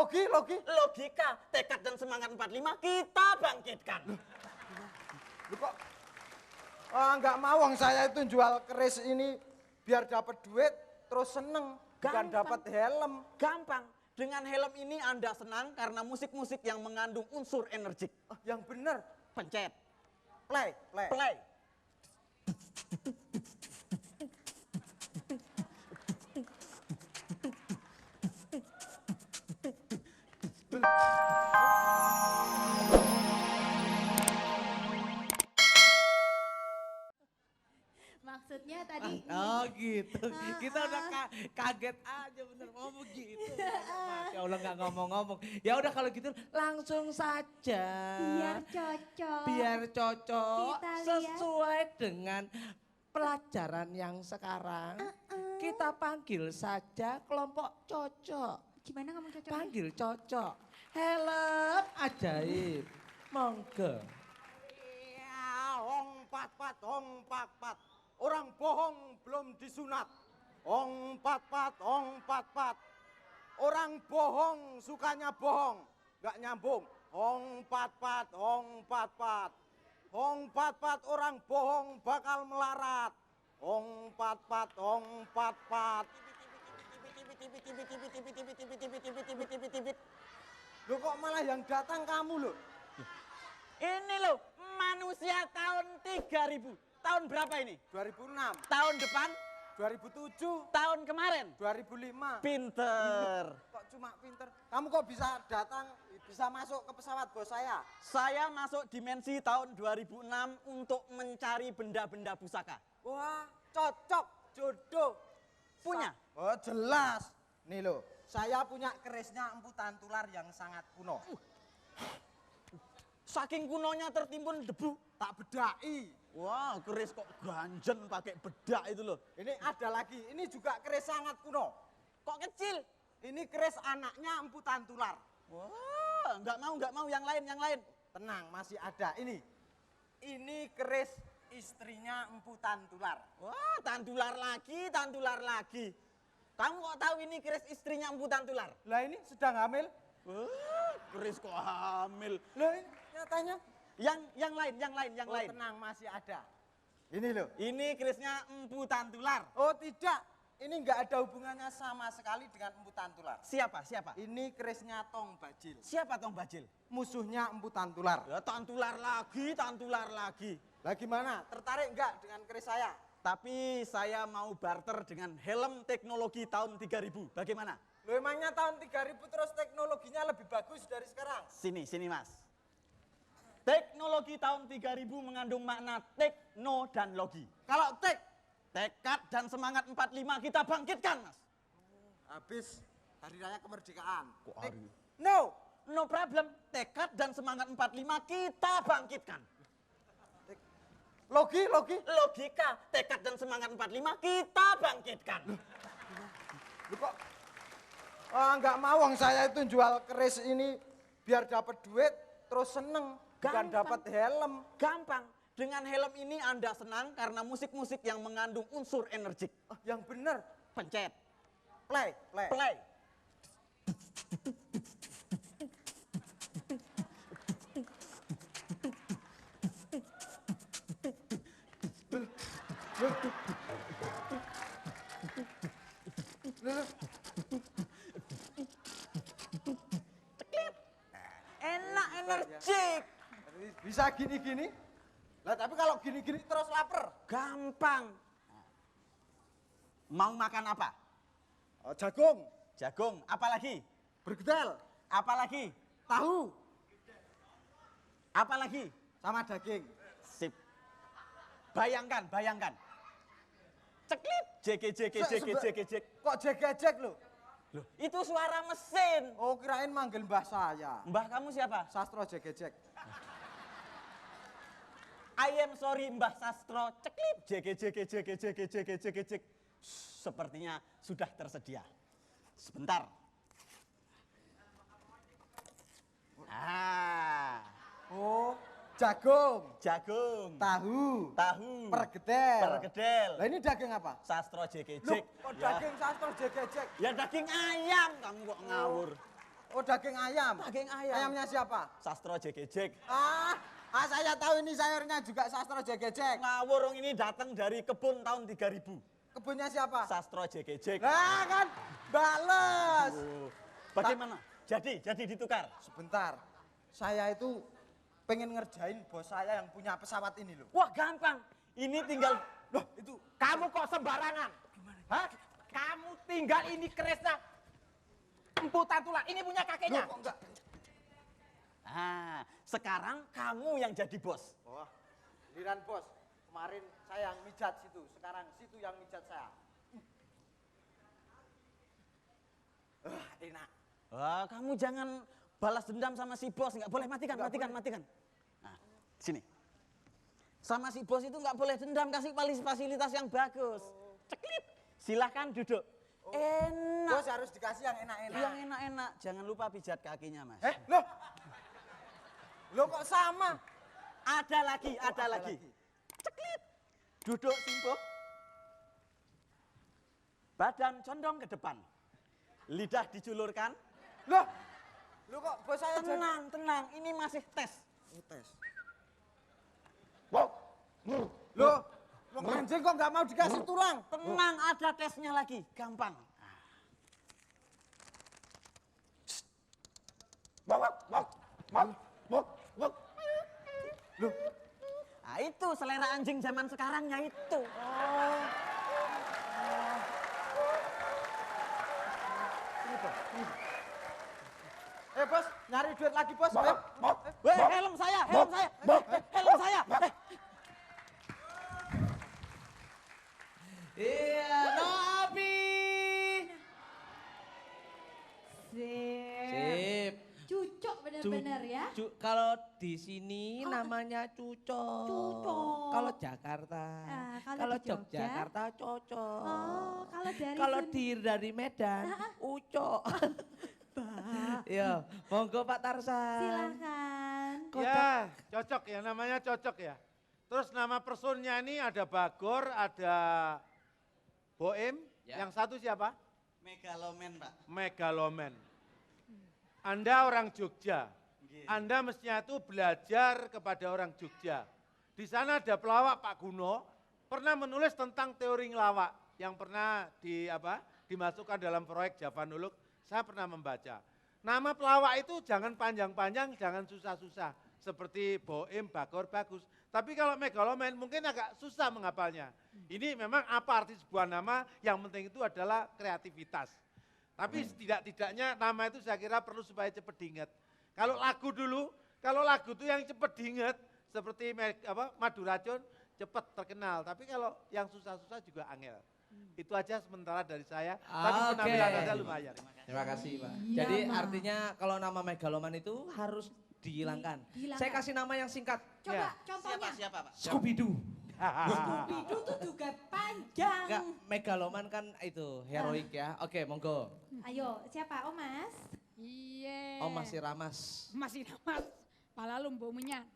Logika, tekad dan semangat 45 kita bangkitkan. Lu kok nggak mau wong saya itu jual keris ini biar dapat duit terus seneng, bukan dapat helm. Gampang. Dengan helm ini Anda senang karena musik-musik yang mengandung unsur energik. Yang bener. Pencet. Play. Play. Maksudnya tadi Oh gitu, kita udah kaget aja bener, oh begitu. Masya Allah nggak ngomong-ngomong. Ya udah kalau gitu langsung saja. biar cocok. Biar cocok Kita lihat. sesuai dengan pelajaran yang sekarang. Kita panggil saja kelompok cocok. Gimana kamu cocok? Panggil cocok. Helm ajaib. Monggo. Ya, ong pat. Orang bohong belum disunat. Ong pat. Orang bohong sukanya bohong, nggak nyambung. Ong pat. Ong pat. Orang bohong bakal melarat. Ong pat. Loh kok malah yang datang kamu loh? Ini loh, manusia tahun 3000. Tahun berapa ini? 2006, Tahun depan? 2007, Tahun kemarin? 2005. Pinter. Kok cuma pinter? Kamu kok bisa datang, bisa masuk ke pesawat bos saya? Saya masuk dimensi tahun 2006 untuk mencari benda-benda pusaka. Wah, cocok, jodoh. Punya? Oh jelas. Nih loh, saya punya kerisnya Empu Tantular yang sangat kuno. Saking kunonya tertimbun debu. Tak bedai. Wah, keris kok ganjen pakai bedak itu loh. Ini ada lagi, ini juga keris sangat kuno. Kok kecil? Ini keris anaknya Empu Tantular. Wah, nggak mau yang lain. Tenang, masih ada. Ini keris istrinya Empu Tantular. Wah, tantular lagi. Kamu kok tahu ini keris istrinya Empu Tantular? Lah ini sedang hamil. Wah, keris kok hamil. Lah ini nyatanya. Yang lain. Tenang, masih ada. Ini loh. Ini kerisnya Empu Tantular. Oh tidak, ini nggak ada hubungannya sama sekali dengan Empu Tantular. Siapa? Ini kerisnya Tong Bajil. Siapa Tong Bajil? Musuhnya Empu Tantular. Ya, tantular lagi. Lah gimana? Tertarik nggak dengan keris saya? Tapi saya mau barter dengan helm teknologi tahun 3000. Bagaimana? Loh emangnya tahun 3000 terus teknologinya lebih bagus dari sekarang? Sini Mas. Teknologi tahun 3000 mengandung makna tekno dan logi. Kalau Tekad dan semangat 45 kita bangkitkan, Mas. habis hari raya kemerdekaan. Kok hari? No problem. Tekad dan semangat 45 kita bangkitkan. logi. Logika, tekad dan semangat 45 kita bangkitkan. Lu kok nggak mau wong saya itu jual keris ini biar dapat duit terus seneng, bukan dapat helm. Gampang. Dengan helm ini Anda senang karena musik-musik yang mengandung unsur energik. Yang bener. Pencet. Play. Play. Enak, energik. Bisa gini-gini. Lah tapi kalau gini-gini terus lapar. Gampang. Mau makan apa? Jagung, Jagung. Apalagi? bergedel, Apalagi? tahu, Apalagi? sama daging. Sip. Bayangkan. Ceklit. Jek. Kok jek-jek lo? Loh, itu suara mesin. Oh kirain manggil mbah saya. Mbah kamu siapa? Sastro jek-jek. I am sorry Mbah Sastro. Ceklit. Jek. Sepertinya sudah tersedia. Sebentar. Oh, jagung, Jagung. tahu, Tahu. pergedel. Lah ini daging apa? Sastro Loh, jek. kok daging sastro jek-jek? Ya daging ayam. Kamu kok ngawur. Oh daging ayam. Daging ayam. Ayamnya siapa? Sastro Jegejek. Saya tahu ini sayurnya juga Sastro Jegejek. Ngawur ini datang dari kebun tahun 3000. Kebunnya siapa? Sastro Jegejek. Lah kan bales. Oh, bagaimana? Jadi ditukar. Sebentar. Saya itu pengen ngerjain bos saya yang punya pesawat ini loh. Wah, gampang. Ini tinggal Loh, itu Kamu kok sembarangan? Hah? Kamu tinggal ini kerisnya emputan tulang. Ini punya kakeknya. loh, kok enggak? Sekarang kamu yang jadi bos. Wah, giliran bos. Kemarin saya yang mijat situ, sekarang situ yang mijat saya. Enak. Wah, kamu jangan balas dendam sama si bos, nggak boleh matikan. Nah, sini. Sama si bos itu nggak boleh dendam, kasih fasilitas yang bagus. Ceklit. Silahkan duduk. Enak. Bos harus dikasih yang enak-enak. Yang enak-enak. Jangan lupa pijat kakinya, Mas. Loh? Loh kok sama? Ada lagi. Ceklit. Duduk simpuh. Badan condong ke depan. Lidah dijulurkan. Loh? Loh kok bos saya Tenang. Ini masih tes. tes. Loh, anjing kok nggak mau dikasih tulang? Tenang, ada tesnya lagi. Gampang. Loh, Nah, itu selera anjing zaman sekarangnya itu. bos, nyari duit lagi bos. Weh, helm saya. Helm saya. Iya, Nobi. Sip. Cucok bener-bener ya. Kalau di sini namanya Cucok. Cucok. Kalau Jakarta. Kalau di Jogja? Jakarta Cocok. Oh, Kalau dari Medan, Ucok. Ya, monggo Pak Tarsan. Silakan. Ya, cocok ya, namanya cocok ya. Terus nama personnya ini ada Bagor, ada Boem, Ya. yang satu siapa? Megalomen, Pak. Megaloman. Anda orang Jogja, Anda mestinya itu belajar kepada orang Jogja. Di sana ada pelawak Pak Guno, pernah menulis tentang teori ngelawak yang pernah dimasukkan dalam proyek Javanuluk, saya pernah membaca. Nama pelawak itu jangan panjang-panjang, jangan susah-susah. Seperti Boem, Bagor, bagus. Tapi kalau Megaloman mungkin agak susah menghafalnya. Ini memang apa arti sebuah nama, yang penting itu adalah kreativitas. Tapi setidak-tidaknya nama itu saya kira perlu supaya cepat diingat. Kalau lagu dulu, kalau lagu itu yang cepat diingat, seperti Madu Racun, cepat terkenal. Tapi kalau yang susah-susah juga angel. Itu aja sementara dari saya. Tapi penampilan Anda lumayan. Terima kasih Pak. Iya, Jadi Mak. artinya kalau nama Megaloman itu harus dihilangkan. Dihilangkan. Saya kasih nama yang singkat. Coba Ya. contohnya. Siapa, Pak? Scooby-Doo. Scooby-Doo tuh juga panjang. Enggak, Megaloman kan itu heroik ya. Oke, monggo. Ayo, siapa? Oh Mas. Iya. Om masih ramas. Masih nama pala lumbu menyan.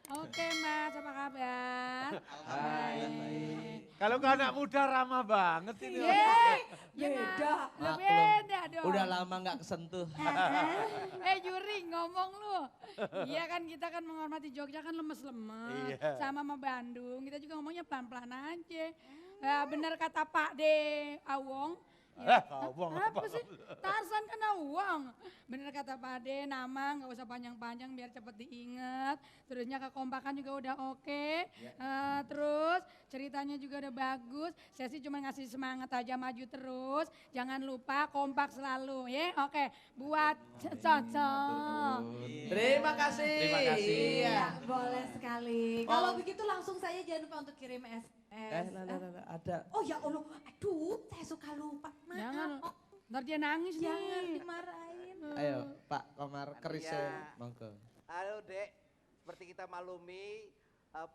Oke Mas, apa kabar? Baik. Kalau ke anak muda ramah banget ini. Yeay, Beda. Lu Maklum. beda dong. Udah lama nggak kesentuh. Juri ngomong lu. Iya kan kita kan menghormati Jogja kan lemes-lemes. Iya. Sama Bandung, kita juga ngomongnya pelan-pelan aja. Bener kata Pak D. Awong. Awong apa apa? sih? Tarsan kan Awong. Bener kata Pak D, nama nggak usah panjang-panjang biar cepet diinget. Terusnya kekompakan juga udah oke. Terus ceritanya juga udah bagus. Saya sih cuma ngasih semangat aja maju terus. Jangan lupa kompak selalu ya. Oke, buat cocok. Terima kasih. Terima kasih. Iya. Iya, boleh sekali. Kalau begitu langsung saja jangan lupa untuk kirim SMS. Ada. Oh ya Allah, aduh saya suka lupa. Maaf. Jangan, ntar dia nangis Jangan nih. dimarahin. Ayo Pak Komar kerisnya. Iya. Monggo. Halo Dek, seperti kita maklumi,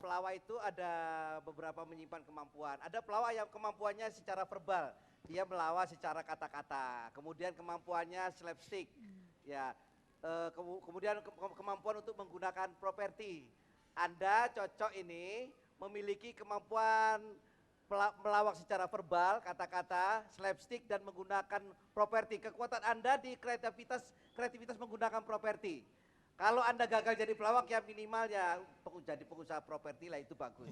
pelawak itu ada beberapa menyimpan kemampuan. Ada pelawak yang kemampuannya secara verbal, dia melawak secara kata-kata. Kemudian kemampuannya slapstick, ya. Kemudian kemampuan untuk menggunakan properti. Anda cocok ini memiliki kemampuan melawak secara verbal, kata-kata, slapstick dan menggunakan properti. Kekuatan Anda di kreativitas menggunakan properti. Kalau Anda gagal jadi pelawak ya minimal ya jadi pengusaha properti lah itu bagus.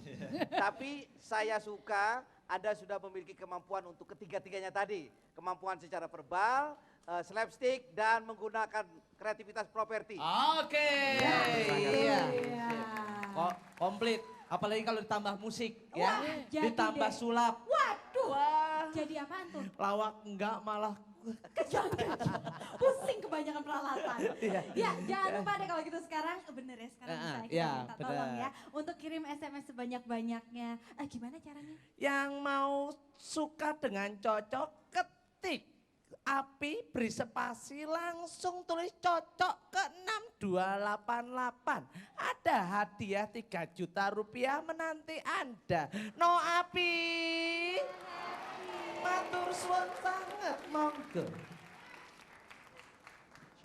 Tapi saya suka Anda sudah memiliki kemampuan untuk ketiga-tiganya tadi. Kemampuan secara verbal, slapstick dan menggunakan kreativitas properti. Oke. Iya. Kok komplit. Apalagi kalau ditambah musik ya. Wah, jadi Ditambah deh. sulap. Waduh, Wah. jadi apaan tuh? Lawak enggak malah. Kejang-kejang, pusing kebanyakan peralatan. Ya, jangan lupa deh kalau gitu sekarang, bener ya sekarang bisa kita iya, minta tolong bener. ya. Untuk kirim SMS sebanyak-banyaknya. Gimana caranya? Yang mau suka dengan cocok ketik. Api beri spasi langsung tulis cocok ke 6288. Ada hadiah 3 juta rupiah menanti Anda. No Api. Matur suwun sangat monggo.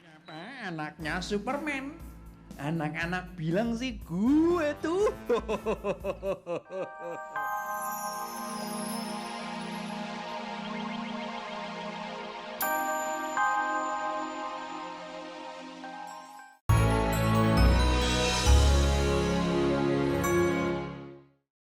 Siapa anaknya Superman? Anak-anak bilang sih gue tuh.